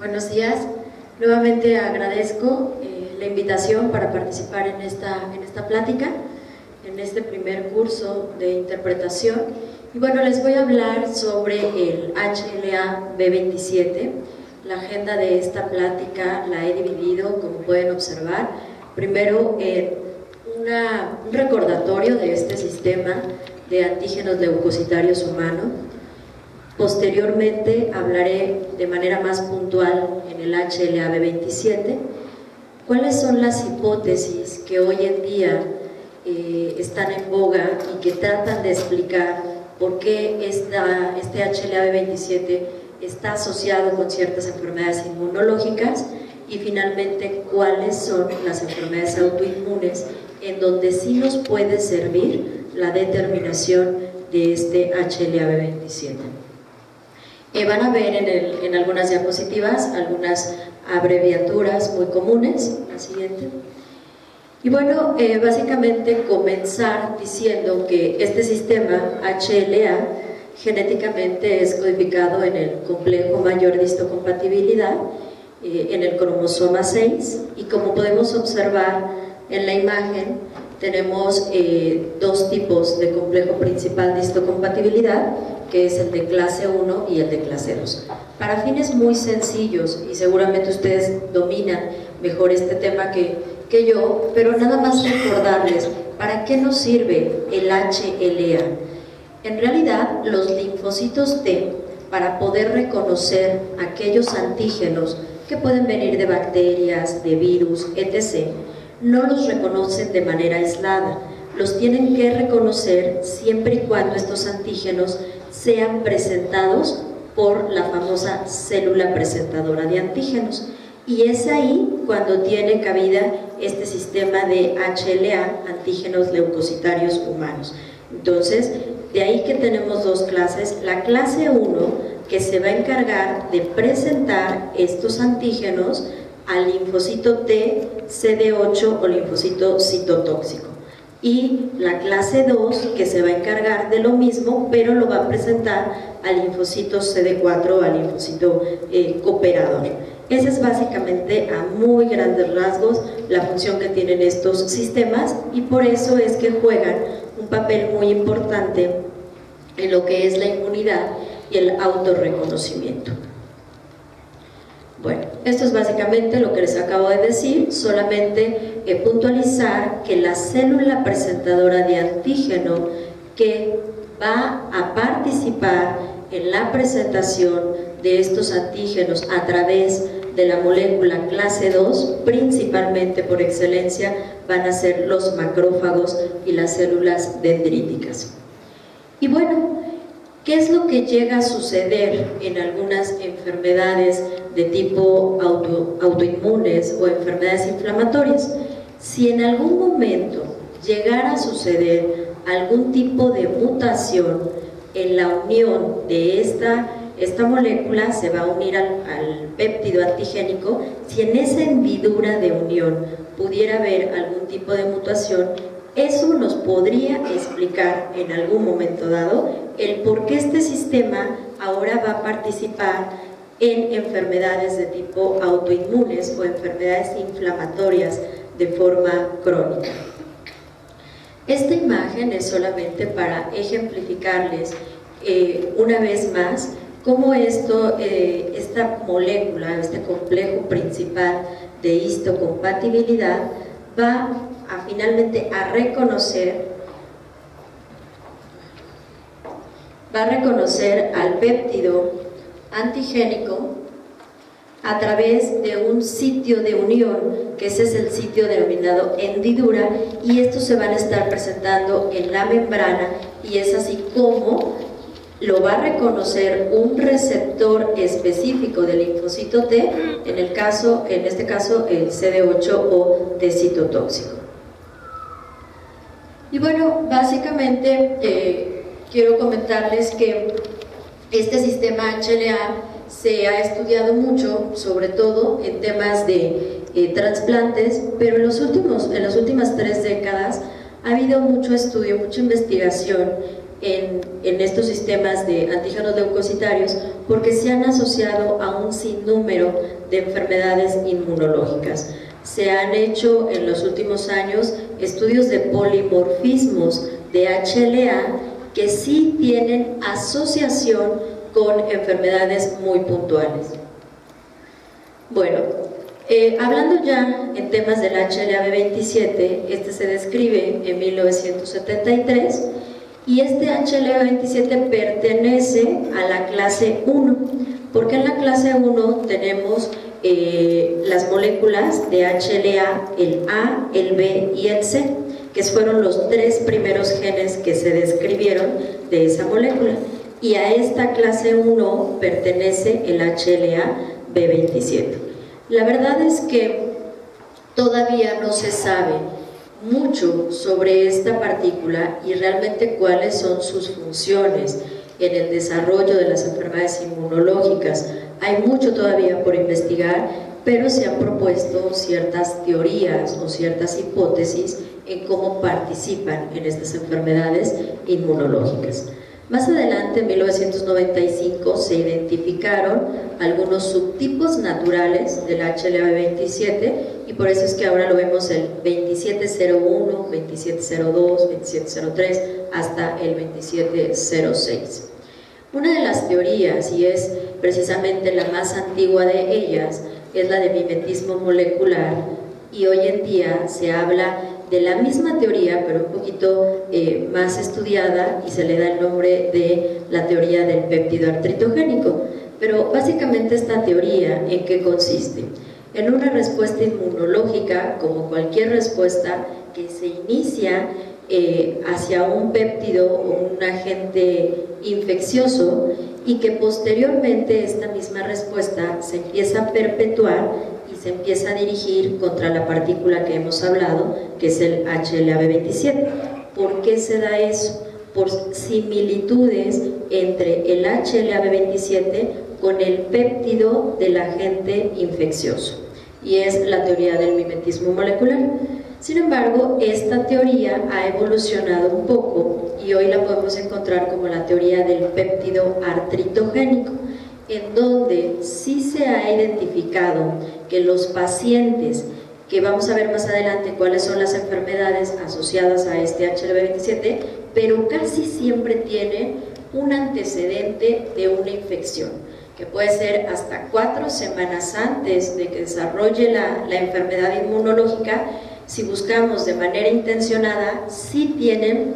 Buenos días. Nuevamente agradezco la invitación para participar en esta plática, en este primer curso de interpretación. Y bueno, les voy a hablar sobre el HLA B27. La agenda de esta plática la he dividido, como pueden observar, primero en un recordatorio de este sistema de antígenos leucocitarios humanos. Posteriormente hablaré de manera más puntual en el HLA-B27 cuáles son las hipótesis que hoy en día están en boga y que tratan de explicar por qué este HLA-B27 está asociado con ciertas enfermedades inmunológicas, y finalmente cuáles son las enfermedades autoinmunes en donde sí nos puede servir la determinación de este HLA-B27. Van a ver en algunas diapositivas algunas abreviaturas muy comunes. La siguiente. Y bueno, básicamente comenzar diciendo que este sistema HLA genéticamente es codificado en el complejo mayor de histocompatibilidad, en el cromosoma 6, y como podemos observar en la imagen, tenemos dos tipos de complejo principal de histocompatibilidad, que es el de clase 1 y el de clase 2. Para fines muy sencillos, y seguramente ustedes dominan mejor este tema que yo, pero nada más recordarles para qué nos sirve el HLA. En realidad, los linfocitos T, para poder reconocer aquellos antígenos que pueden venir de bacterias, de virus, etc., no los reconocen de manera aislada, los tienen que reconocer siempre y cuando estos antígenos sean presentados por la famosa célula presentadora de antígenos, y es ahí cuando tiene cabida este sistema de HLA, antígenos leucocitarios humanos. Entonces, de ahí que tenemos dos clases: la clase 1, que se va a encargar de presentar estos antígenos al linfocito T, CD8 o linfocito citotóxico, y la clase 2, que se va a encargar de lo mismo, pero lo va a presentar al linfocito CD4 o al linfocito cooperador. Esa es básicamente, a muy grandes rasgos, la función que tienen estos sistemas, y por eso es que juegan un papel muy importante en lo que es la inmunidad y el autorreconocimiento. Bueno, esto es básicamente lo que les acabo de decir, solamente puntualizar que la célula presentadora de antígeno que va a participar en la presentación de estos antígenos a través de la molécula clase 2, principalmente por excelencia, van a ser los macrófagos y las células dendríticas. Y bueno, ¿qué es lo que llega a suceder en algunas enfermedades de tipo autoinmunes o enfermedades inflamatorias? Si en algún momento llegara a suceder algún tipo de mutación en la unión de esta molécula, se va a unir al péptido antigénico. Si en esa hendidura de unión pudiera haber algún tipo de mutación, eso nos podría explicar en algún momento dado el por qué este sistema ahora va a participar en enfermedades de tipo autoinmunes o enfermedades inflamatorias de forma crónica. Esta imagen es solamente para ejemplificarles una vez más cómo esta molécula, este complejo principal de histocompatibilidad va finalmente a reconocer al péptido antigénico a través de un sitio de unión, que ese es el sitio denominado hendidura, y estos se van a estar presentando en la membrana, y es así como lo va a reconocer un receptor específico del linfocito T, en este caso el CD8 o T citotóxico. Y bueno, básicamente quiero comentarles que este sistema HLA se ha estudiado mucho, sobre todo en temas de trasplantes, pero en las últimas 3 décadas ha habido mucho estudio, mucha investigación en estos sistemas de antígenos leucocitarios porque se han asociado a un sinnúmero de enfermedades inmunológicas. Se han hecho en los últimos años estudios de polimorfismos de HLA que sí tienen asociación con enfermedades muy puntuales. Bueno, hablando ya en temas del HLA-B27, este se describe en 1973 y este HLA-B27 pertenece a la clase 1, porque en la clase 1 tenemos las moléculas de HLA, el A, el B y el C, que fueron los 3 primeros genes que se describieron de esa molécula, y a esta clase 1 pertenece el HLA-B27. La verdad es que todavía no se sabe mucho sobre esta partícula y realmente cuáles son sus funciones en el desarrollo de las enfermedades inmunológicas. Hay mucho todavía por investigar, pero se han propuesto ciertas teorías o ciertas hipótesis en cómo participan en estas enfermedades inmunológicas. Más adelante, en 1995, se identificaron algunos subtipos naturales del HLA-B27 y por eso es que ahora lo vemos el 2701, 2702, 2703 hasta el 2706. Una de las teorías, y es precisamente la más antigua de ellas, es la de mimetismo molecular, y hoy en día se habla de la misma teoría, pero un poquito más estudiada, y se le da el nombre de la teoría del péptido artritogénico. Pero básicamente esta teoría, ¿en qué consiste? En una respuesta inmunológica, como cualquier respuesta que se inicia hacia un péptido o un agente infeccioso, y que posteriormente esta misma respuesta se empieza a perpetuar y se empieza a dirigir contra la partícula que hemos hablado, que es el HLA-B27. ¿Por qué se da eso? Por similitudes entre el HLA-B27 con el péptido del agente infeccioso, y es la teoría del mimetismo molecular. Sin embargo, esta teoría ha evolucionado un poco y hoy la podemos encontrar como la teoría del péptido artritogénico, en donde sí se ha identificado que los pacientes, que vamos a ver más adelante cuáles son las enfermedades asociadas a este HLA-B27, pero casi siempre tienen un antecedente de una infección, que puede ser hasta 4 semanas antes de que desarrolle la enfermedad inmunológica. Si buscamos de manera intencionada, sí tienen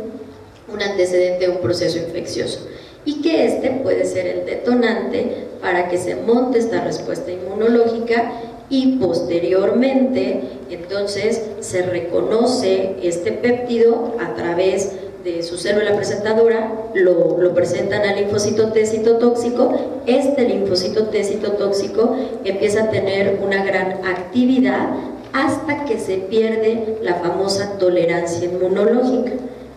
un antecedente de un proceso infeccioso, y que este puede ser el detonante para que se monte esta respuesta inmunológica, y posteriormente entonces se reconoce este péptido a través de su célula presentadora, lo presentan al linfocito T citotóxico. Este linfocito T citotóxico empieza a tener una gran actividad hasta que se pierde la famosa tolerancia inmunológica.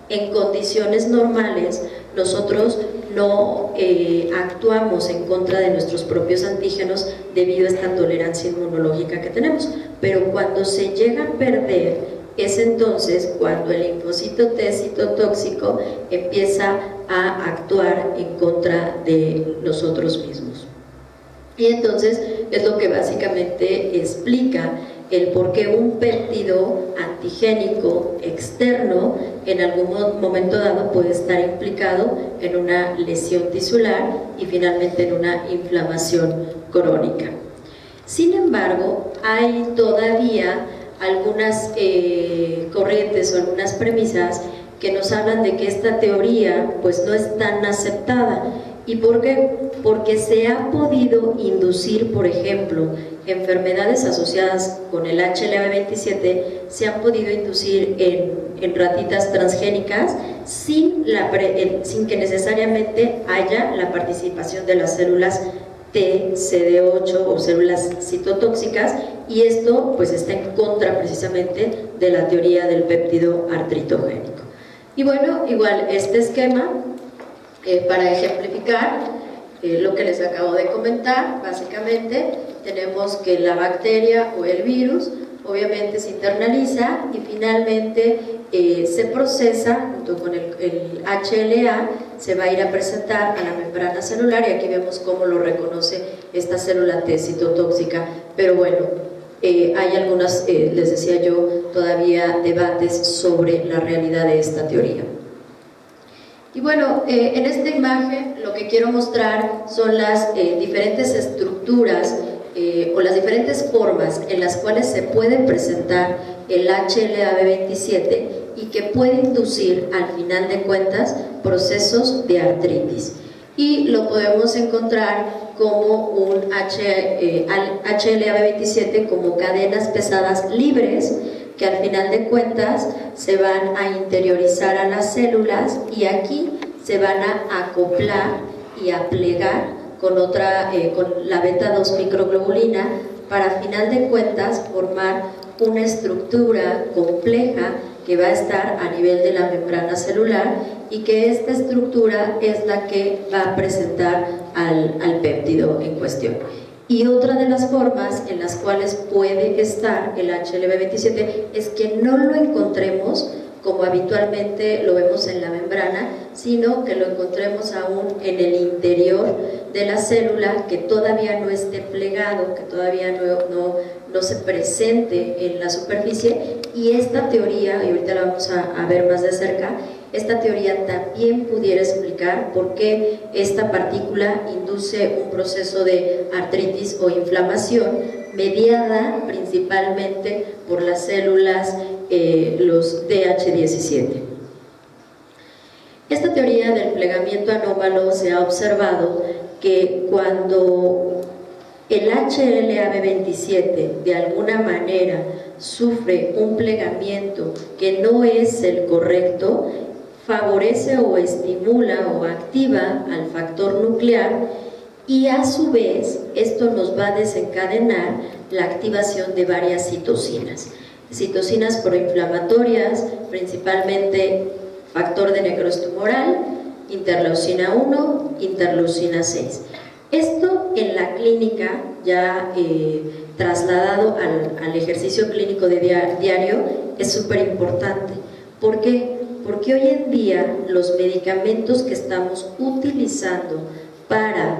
En condiciones normales, nosotros no actuamos en contra de nuestros propios antígenos debido a esta tolerancia inmunológica que tenemos, pero cuando se llega a perder, es entonces cuando el linfocito T citotóxico empieza a actuar en contra de nosotros mismos. Y entonces es lo que básicamente explica el por qué un péptido antigénico externo en algún momento dado puede estar implicado en una lesión tisular y finalmente en una inflamación crónica. Sin embargo, hay todavía algunas corrientes o algunas premisas que nos hablan de que esta teoría pues no es tan aceptada. ¿Y por qué? Porque se ha podido inducir, por ejemplo, enfermedades asociadas con el HLA-B27, se han podido inducir en ratitas transgénicas sin que necesariamente haya la participación de las células T, CD8 o células citotóxicas, y esto pues está en contra precisamente de la teoría del péptido artritogénico. Y bueno, igual este esquema para ejemplificar lo que les acabo de comentar. Básicamente tenemos que la bacteria o el virus obviamente se internaliza y finalmente se procesa junto con el HLA, se va a ir a presentar a la membrana celular y aquí vemos cómo lo reconoce esta célula T citotóxica. Pero bueno, hay algunas, les decía yo, todavía debates sobre la realidad de esta teoría. Y bueno, en esta imagen lo que quiero mostrar son las diferentes estructuras o las diferentes formas en las cuales se puede presentar el HLA-B27 y que puede inducir al final de cuentas procesos de artritis. Y lo podemos encontrar como un HLA-B27 como cadenas pesadas libres que al final de cuentas se van a interiorizar a las células y aquí se van a acoplar y a plegar con la beta-2 microglobulina para al final de cuentas formar una estructura compleja que va a estar a nivel de la membrana celular y que esta estructura es la que va a presentar al péptido en cuestión. Y otra de las formas en las cuales puede estar el HLA-B27 es que no lo encontremos como habitualmente lo vemos en la membrana, sino que lo encontremos aún en el interior de la célula, que todavía no esté plegado, que todavía no se presente en la superficie. Y esta teoría, y ahorita la vamos a ver más de cerca, esta teoría también pudiera explicar por qué esta partícula induce un proceso de artritis o inflamación mediada principalmente por las células, los DH17. Esta teoría del plegamiento anómalo se ha observado que cuando el HLA-B27 de alguna manera sufre un plegamiento que no es el correcto, favorece o estimula o activa al factor nuclear y a su vez esto nos va a desencadenar la activación de varias citocinas proinflamatorias, principalmente factor de necrosis tumoral, interleucina 1, interleucina 6. Esto en la clínica, ya trasladado al ejercicio clínico de diario, es súper importante. ¿Por qué? Porque hoy en día los medicamentos que estamos utilizando para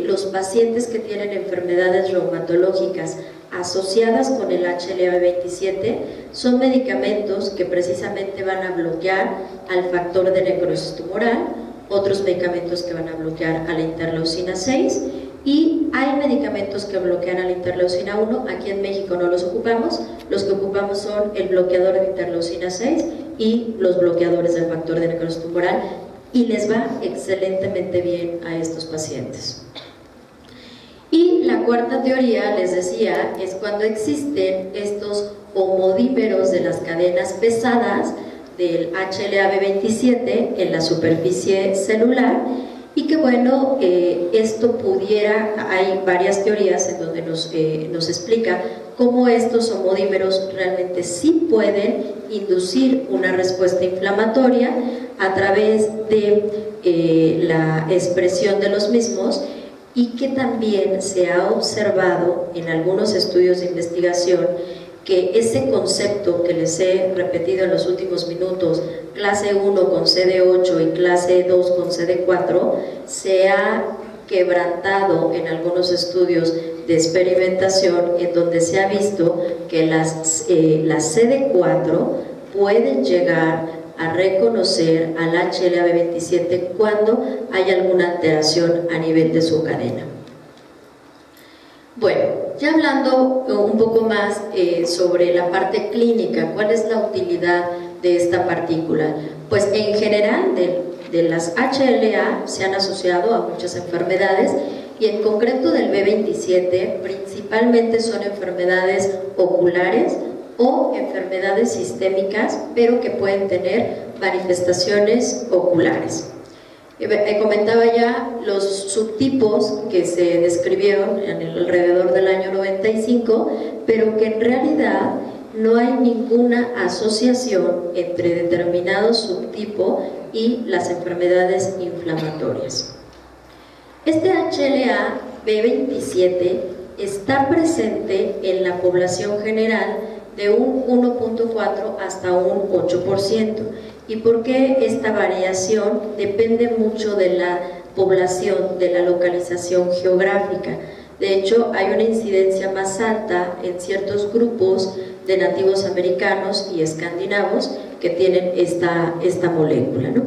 los pacientes que tienen enfermedades reumatológicas asociadas con el HLA-B27 son medicamentos que precisamente van a bloquear al factor de necrosis tumoral, otros medicamentos que van a bloquear a la interleucina 6 y hay medicamentos que bloquean a la interleucina 1, aquí en México no los ocupamos, los que ocupamos son el bloqueador de interleucina 6 y los bloqueadores del factor de necrosis tumoral y les va excelentemente bien a estos pacientes. Y la cuarta teoría, les decía, es cuando existen estos homodímeros de las cadenas pesadas del HLA-B27 en la superficie celular y que bueno, esto pudiera, hay varias teorías en donde nos explica cómo estos homodímeros realmente sí pueden inducir una respuesta inflamatoria a través de la expresión de los mismos y que también se ha observado en algunos estudios de investigación que ese concepto que les he repetido en los últimos minutos, clase 1 con CD8 y clase 2 con CD4, se ha quebrantado en algunos estudios de experimentación en donde se ha visto que las CD4 pueden llegar a reconocer al HLA-B27 cuando hay alguna alteración a nivel de su cadena. Bueno, ya hablando un poco más sobre la parte clínica, ¿cuál es la utilidad de esta partícula? Pues en general de las HLA se han asociado a muchas enfermedades y en concreto del B27 principalmente son enfermedades oculares o enfermedades sistémicas, pero que pueden tener manifestaciones oculares. Comentaba ya los subtipos que se describieron alrededor del año 95, pero que en realidad no hay ninguna asociación entre determinado subtipo y las enfermedades inflamatorias. Este HLA-B27 está presente en la población general de un 1.4 hasta un 8%. ¿Y por qué esta variación? Depende mucho de la población, de la localización geográfica. De hecho, hay una incidencia más alta en ciertos grupos de nativos americanos y escandinavos que tienen esta molécula, ¿no?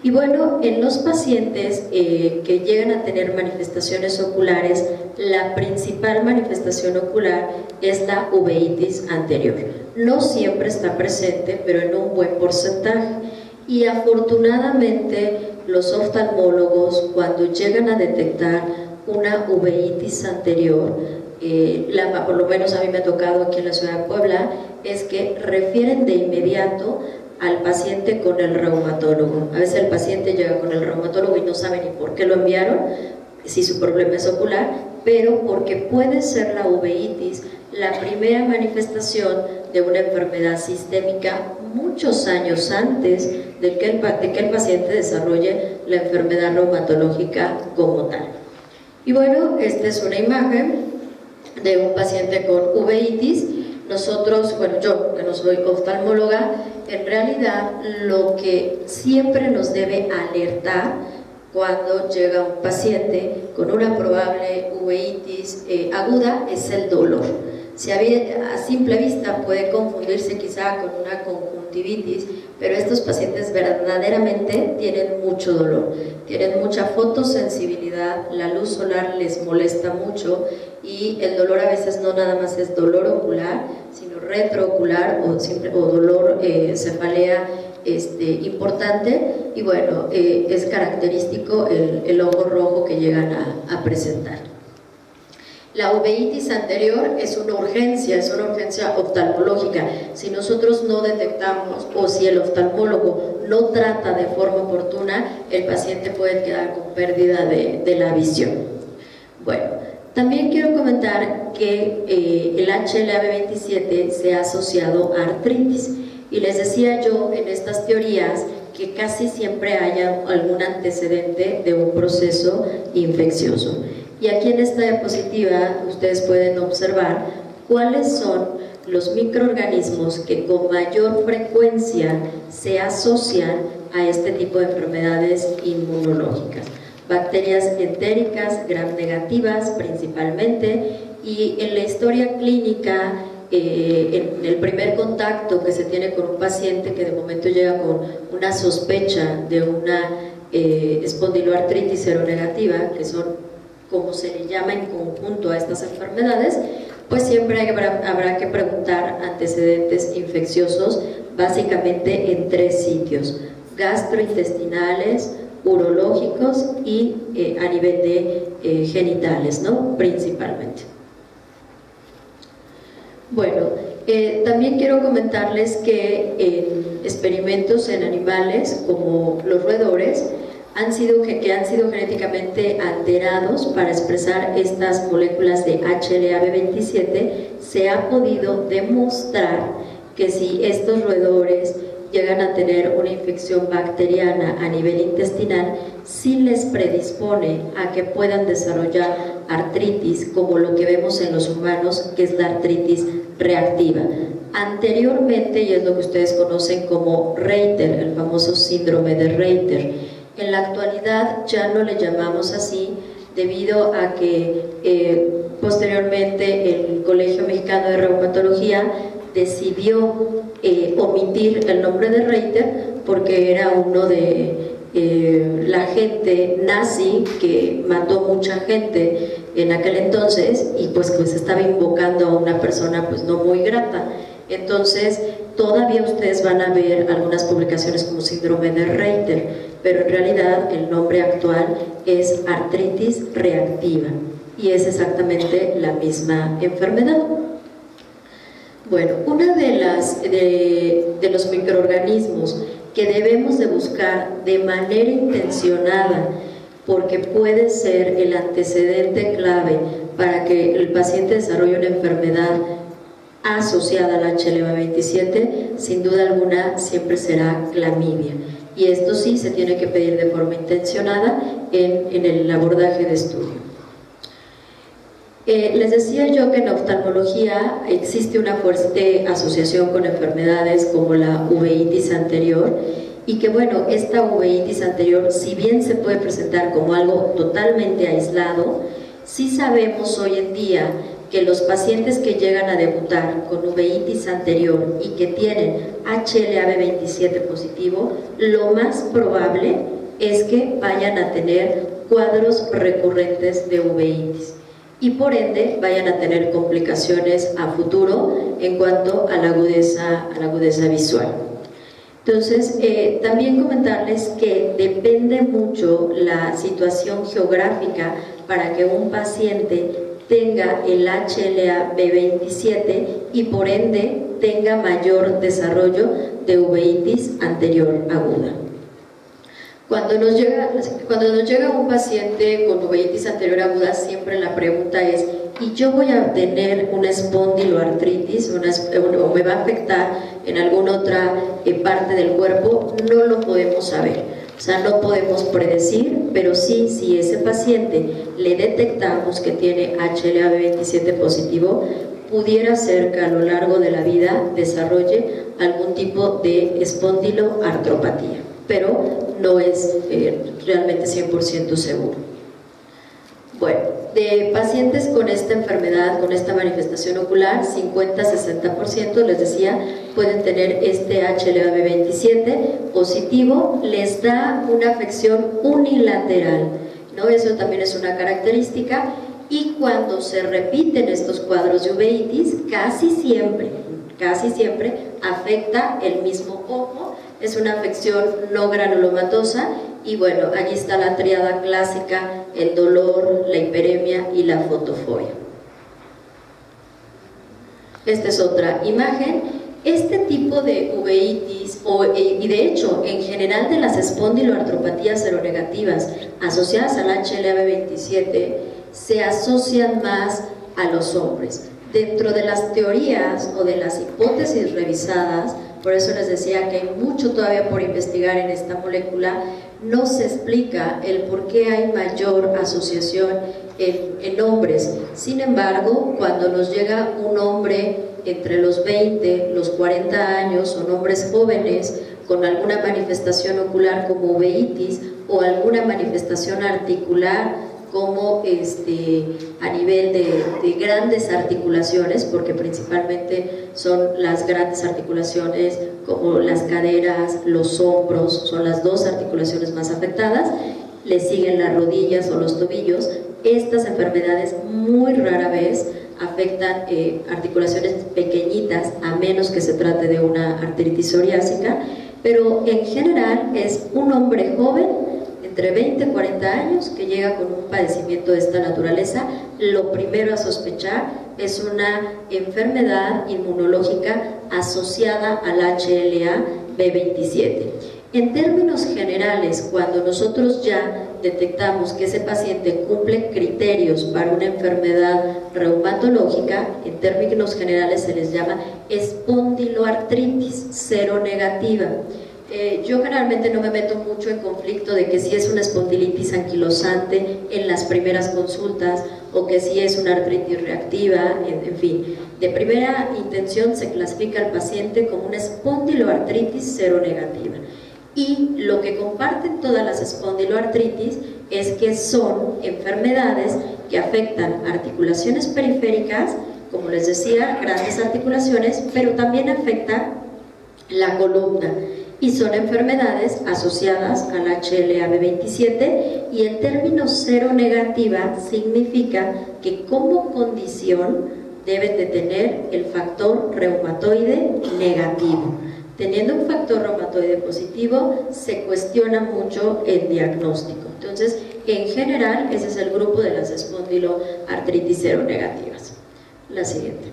Y bueno, en los pacientes que llegan a tener manifestaciones oculares, la principal manifestación ocular es la uveitis anterior. No siempre está presente, pero en un buen porcentaje. Y afortunadamente, los oftalmólogos, cuando llegan a detectar una uveitis anterior, por lo menos a mí me ha tocado aquí en la ciudad de Puebla, es que refieren de inmediato al paciente con el reumatólogo. A veces el paciente llega con el reumatólogo y no sabe ni por qué lo enviaron, si su problema es ocular, pero porque puede ser la uveitis la primera manifestación de una enfermedad sistémica muchos años antes de que el paciente desarrolle la enfermedad reumatológica como tal. Y bueno, esta es una imagen de un paciente con uveitis. Nosotros, bueno, yo que no soy oftalmóloga, en realidad lo que siempre nos debe alertar cuando llega un paciente con una probable uveitis aguda es el dolor. Si a simple vista puede confundirse quizá con una conjuntivitis, pero estos pacientes verdaderamente tienen mucho dolor, tienen mucha fotosensibilidad, la luz solar les molesta mucho y el dolor a veces no nada más es dolor ocular, sino retroocular o dolor cefalea importante, y bueno, es característico el ojo rojo que llegan a presentar. La uveitis anterior es una urgencia oftalmológica. Si nosotros no detectamos o si el oftalmólogo no trata de forma oportuna, el paciente puede quedar con pérdida de la visión. Bueno, también quiero comentar que el HLA-B27 se ha asociado a artritis, y les decía yo en estas teorías que casi siempre haya algún antecedente de un proceso infeccioso. Y aquí en esta diapositiva ustedes pueden observar cuáles son los microorganismos que con mayor frecuencia se asocian a este tipo de enfermedades inmunológicas. Bacterias entéricas, gram negativas principalmente, y en la historia clínica, en el primer contacto que se tiene con un paciente que de momento llega con una sospecha de una espondiloartritis seronegativa, que son como se le llama en conjunto a estas enfermedades, pues siempre habrá que preguntar antecedentes infecciosos, básicamente en 3 sitios: gastrointestinales, urológicos y a nivel de genitales, ¿no? Principalmente. Bueno, también quiero comentarles que en experimentos en animales como los roedores que han sido genéticamente alterados para expresar estas moléculas de HLA-B27, se ha podido demostrar que si estos roedores llegan a tener una infección bacteriana a nivel intestinal, sí les predispone a que puedan desarrollar artritis, como lo que vemos en los humanos, que es la artritis reactiva. Anteriormente, y es lo que ustedes conocen como Reiter, el famoso síndrome de Reiter. En la actualidad ya no le llamamos así, debido a que posteriormente el Colegio Mexicano de Reumatología decidió omitir el nombre de Reiter porque era uno de la gente nazi que mató mucha gente en aquel entonces, y pues estaba invocando a una persona pues no muy grata. Entonces todavía ustedes van a ver algunas publicaciones como síndrome de Reiter, pero en realidad el nombre actual es artritis reactiva y es exactamente la misma enfermedad. Bueno, una de los microorganismos que debemos de buscar de manera intencionada, porque puede ser el antecedente clave para que el paciente desarrolle una enfermedad asociada al HLA-B27, sin duda alguna siempre será clamidia, y esto sí se tiene que pedir de forma intencionada en el abordaje de estudio. Les decía yo que en oftalmología existe una fuerte asociación con enfermedades como la uveitis anterior, y que bueno, esta uveitis anterior, si bien se puede presentar como algo totalmente aislado, sí sabemos hoy en día que los pacientes que llegan a debutar con uveitis anterior y que tienen HLA-B27 positivo, lo más probable es que vayan a tener cuadros recurrentes de uveitis y por ende vayan a tener complicaciones a futuro en cuanto a la agudeza visual. Entonces, también comentarles que depende mucho la situación geográfica para que un paciente tenga el HLA-B27 y por ende tenga mayor desarrollo de uveitis anterior aguda. Cuando nos llega un paciente con uveitis anterior aguda, siempre la pregunta es: ¿y yo voy a tener una espondiloartritis o me va a afectar en alguna otra parte del cuerpo? No lo podemos saber, o sea, no podemos predecir, pero sí, si ese paciente le detectamos que tiene HLA-B27 positivo, pudiera ser que a lo largo de la vida desarrolle algún tipo de espondiloartropatía, pero no es realmente 100% seguro. Bueno, de pacientes con esta enfermedad, con esta manifestación ocular, 50-60%, les decía, pueden tener este HLA-B27 positivo, les da una afección unilateral, ¿no? Eso también es una característica, y cuando se repiten estos cuadros de uveitis, casi siempre afecta el mismo ojo. Es una afección no granulomatosa y bueno, allí está la tríada clásica: el dolor, la hiperemia y la fotofobia. Esta es otra imagen. Este tipo de uveitis, y de hecho en general de las espondiloartropatías seronegativas asociadas al HLA-B27, se asocian más a los hombres. Dentro de las teorías o de las hipótesis revisadas, por eso les decía que hay mucho todavía por investigar en esta molécula, no se explica el por qué hay mayor asociación en hombres. Sin embargo, cuando nos llega un hombre entre los 20, los 40 años, son hombres jóvenes con alguna manifestación ocular como uveitis o alguna manifestación articular como a nivel de grandes articulaciones, porque principalmente son las grandes articulaciones como las caderas, los hombros, son las dos articulaciones más afectadas, le siguen las rodillas o los tobillos. Estas enfermedades muy rara vez afectan articulaciones pequeñitas, a menos que se trate de una artritis psoriásica, pero en general es un hombre joven entre 20 y 40 años que llega con un padecimiento de esta naturaleza. Lo primero a sospechar es una enfermedad inmunológica asociada al HLA-B27. En términos generales, cuando nosotros ya detectamos que ese paciente cumple criterios para una enfermedad reumatológica, en términos generales se les llama espondiloartritis seronegativa. Yo generalmente no me meto mucho en conflicto de que si es una espondilitis anquilosante en las primeras consultas o que si es una artritis reactiva, en fin. De primera intención se clasifica al paciente como una espondiloartritis seronegativa. Y lo que comparten todas las espondiloartritis es que son enfermedades que afectan articulaciones periféricas, como les decía, grandes articulaciones, pero también afecta la columna. Y son enfermedades asociadas al HLA-B27, y en términos seronegativa significa que como condición deben de tener el factor reumatoide negativo. Teniendo un factor reumatoide positivo, se cuestiona mucho el diagnóstico. Entonces, en general, ese es el grupo de las espondiloartritis seronegativas. La siguiente.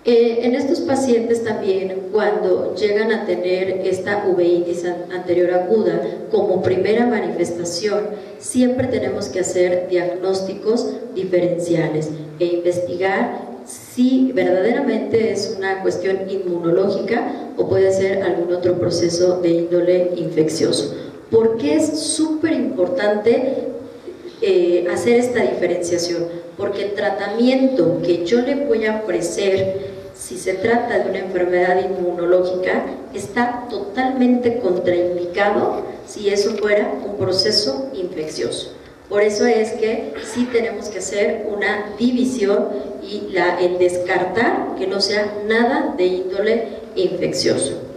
En estos pacientes también, cuando llegan a tener esta uveitis anterior aguda como primera manifestación, siempre tenemos que hacer diagnósticos diferenciales e investigar si verdaderamente es una cuestión inmunológica o puede ser algún otro proceso de índole infeccioso. ¿Por qué es súper importante hacer esta diferenciación? porque el tratamiento que yo le voy a ofrecer, si se trata de una enfermedad inmunológica, está totalmente contraindicado si eso fuera un proceso infeccioso. Por eso es que sí tenemos que hacer una división y el descartar que no sea nada de índole infeccioso.